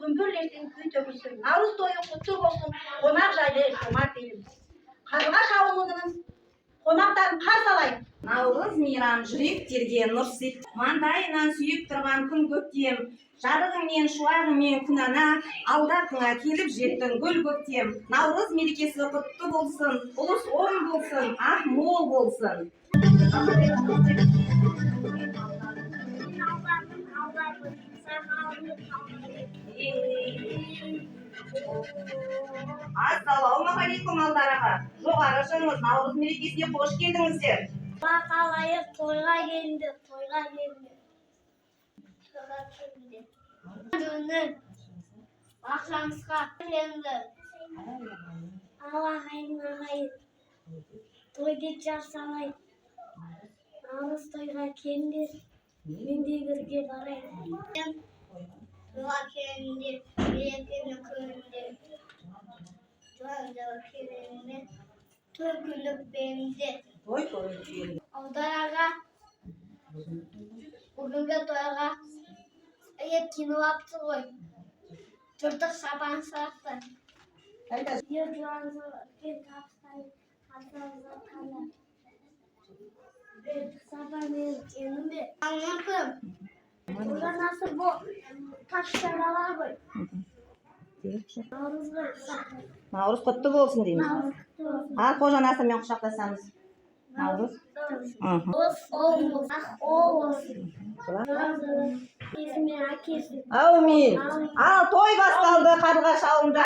күмбірлесін күй төгілсін. Наурыз тойы құтты болсын, қонақ жайлы жомарт еліміз. Қарлығаш ауылының қонақтарын қарсы алайық. Наурыз мейрам жүректерге нұр сеп, маңдайынан сүйіп тұрған күн көктем, жарығыңмен шуағыңмен күн ана, алдартыңа келіп жеттің гүл көктем. Наурыз мерекесі құтты болсын, ұлыс оң болсын, ақ мол болсын. Ассалаумағалейкум алдараға. Жоғары шығыңыз, Наурыз мерекесіне қош келдіңіздер. Қалайық тойға келді, тойға келді. Күні ақшамызға келді. Алағайын ағайын, тойды жасалайын. Наурыз тойға келді, мен де бірге барайын. Тойға келді, мерекені көрді. Тойға келді, той күліп бенді. Той көрді. Аудараға, бүгінгі тойға ет кино апты ғой. Тұрдық сабан сақты. Ет жуанзы кен тапстай, асырызы қана. Сабан еткенім бе? Аңырдым. Одан асыр бұл таш шарала ғой. Наурыз ғой құшақты. Наурыз құтты болсын дейміз. Наурыз құтты болсын. Ал қожан асырмен құшақтасамыз. Наурыз. Аумин. Ал той басталды Қарлығаш ауылында.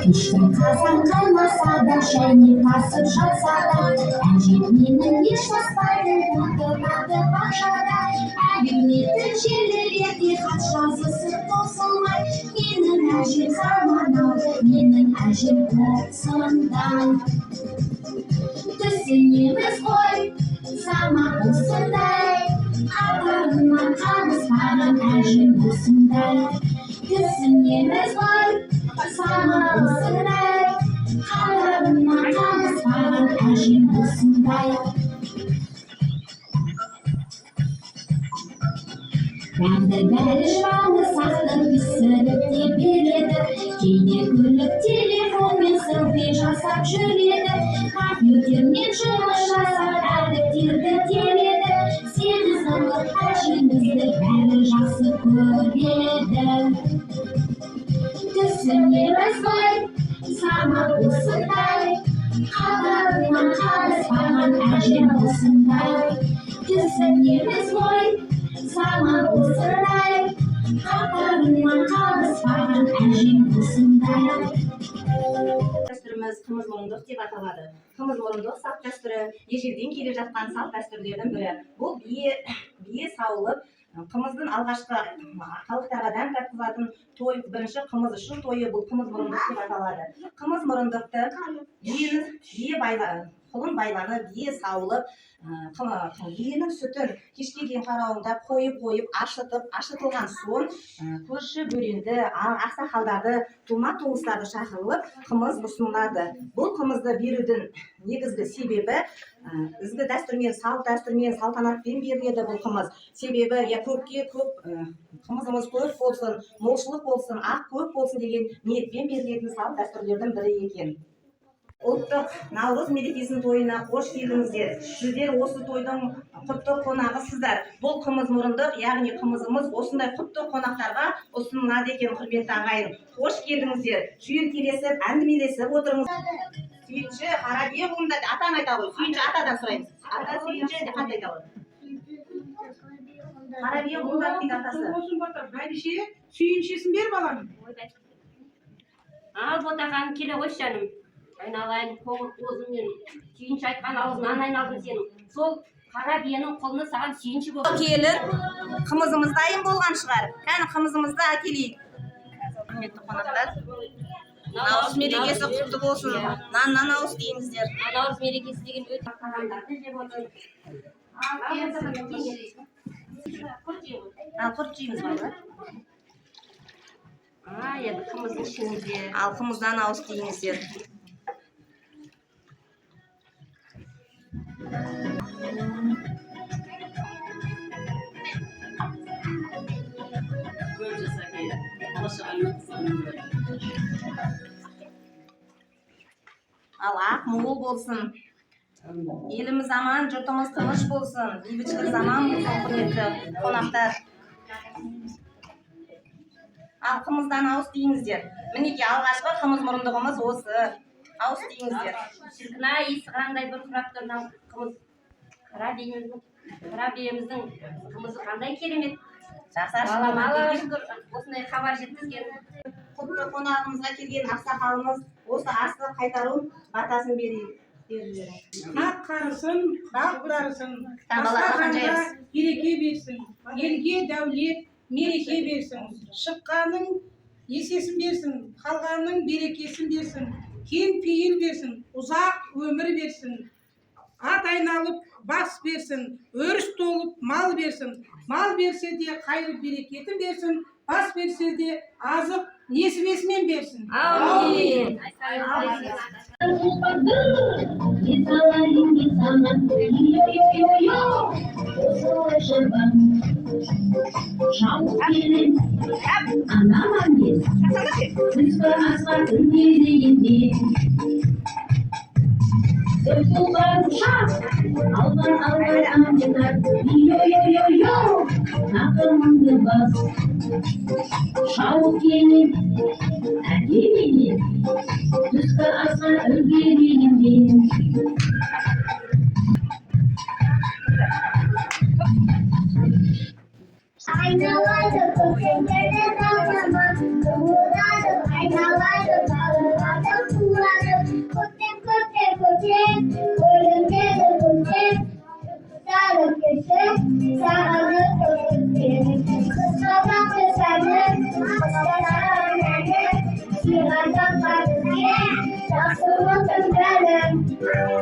Kışın kazan kalmasa da, şenlik basıp жатса да, әжемнің еш баспайды, отырады бақшада. Әлеуметтік желілерде хат жазысы таусылмай, әжем заман алды, менің әжем осындай. Түсінеміз ғой, заман осындай, қатарынан қалыспаған әжем осындай. Түсінеміз ғой, заман осындай, қатарынан қалыспаған әжем осындай. Бәрі жауы сақтап пісіріп те береді, кейде күліп телефонмен селфи жасап жүреді, компьютермен жұмыс жасап әріптерді тереді, сегіз қырлық әжемізді бәрі жақсы көреді. Түсінеміз ғой, заман осындай, қатарынан қалыспаған әжем осындай. Түсінеміз ғой, заман осындай, қатарынан қалыспаған әжем осындай. Дәстүріміз қымыз мұрындық деп аталады. Қымыз мұрындық салт дәстүрі ежелден келе жатқан салт дәстүрлердің бірі. Бұл бие сауылып, қымыздың алғашқы халықтарға дәм татқызатын той, бірінші қымыз үшін тойы, бұл қымыз мұрындық деп аталады. Қымыз мұрындықты құлын байланып, бие сауылып, биенің сүтін кешке дейін қарауындап қойып ашытылған соң көрші бөренді, ақсақалдарды, тума-туыстарды шақырылып қымыз ұсынылады. Бұл қымызды берудің негізгі себебі ізгі дәстүрмен, салт дәстүрмен, салтанатпен беріледі бұл қымыз. Себебі көпке көп қымызымыз көп болсын, молшылық болсын, ақ көп болсын деген ниетпен берілетін салт дәстүрлердің бірі екен. Ұлттық Наурыз мерекесінің тойына қош келдіңіздер. Сіздер осы тойдың құтты қонағысыздар. Бұл қымыз мұрындық, яғни қымызымыз осындай құтты қонақтарға ұсынылады екен, құрметті ағайын. Қош келдіңіздер. Шүйіркелесіп, әңгімелесіп отырыңыз. Сүйінші Қарабие бұлында атаң айта ғой. Сүйінші атадан сұраймыз. Ата сүйінші де қандай айта ғой? Қарабие бұлында дейді атасы. Бәйбіше, сүйіншесін бер балам. Ал ботақан келе қойшы жаным. Айналайын, қоңыр қозымен сүйінші айтқан аузынан айналдым сенің. Сол қара биенің қолына саған сүйінші болды. Келін, қымызымыз дайын болған шығар. Кәні қымызымызды әкелейік. Құрметті қонақтар, Наурыз мерекесі құтты болсын. Наннан ауыз дейіңіздер. Наурыз мерекесі деген өте тағамдарды жеп отыр. Құрт жейміз бала. Енді қымыздың ішінде. Ал қымыздан ауыз дейіңіздер. Ал ақ мол болсын. Еліміз аман, жұртымыз тыныш болсын. Бейбітшілік заман болсын, құрметті қонақтар. Ал қымыздан ауыз дейіңіздер. Мінеке алғашқы қымыз мұрындығымыз осы. Ауыз дейіңіздер. Шіркін-ай, есі қандай бір құрап тұрған қымыз. Қара биеміздің қымызы қандай керемет. Баламалы осындай хабар жеткізген. Құтты қонағымызға келген ақсақалымыз осы асты қайтару батасын берейік. Ақ қарысын, бақ дарысын, Таңбаларға береке берсін, елге дәулет, мереке берсін, шыққаның есесін берсін, қалғанның берекесін берсін, кең пейіл берсін, ұзақ өмір берсін, ат айналып бас берсін, өріс толып мал берсін, мал берсе де қайыр берекетін берсін, бас берсе де азық несібесімен берсін. Аумин. Шауып келіп, әдемінен, түскі асқа үлгерейінен. Айналады көкеңдерді далама, туылады, айналады балаларды туылады. Көктем, көктем, көктем, өлеңдеді көктем, сары кеші, сағынып көктем. Қызғалдақ сәні, Chicken,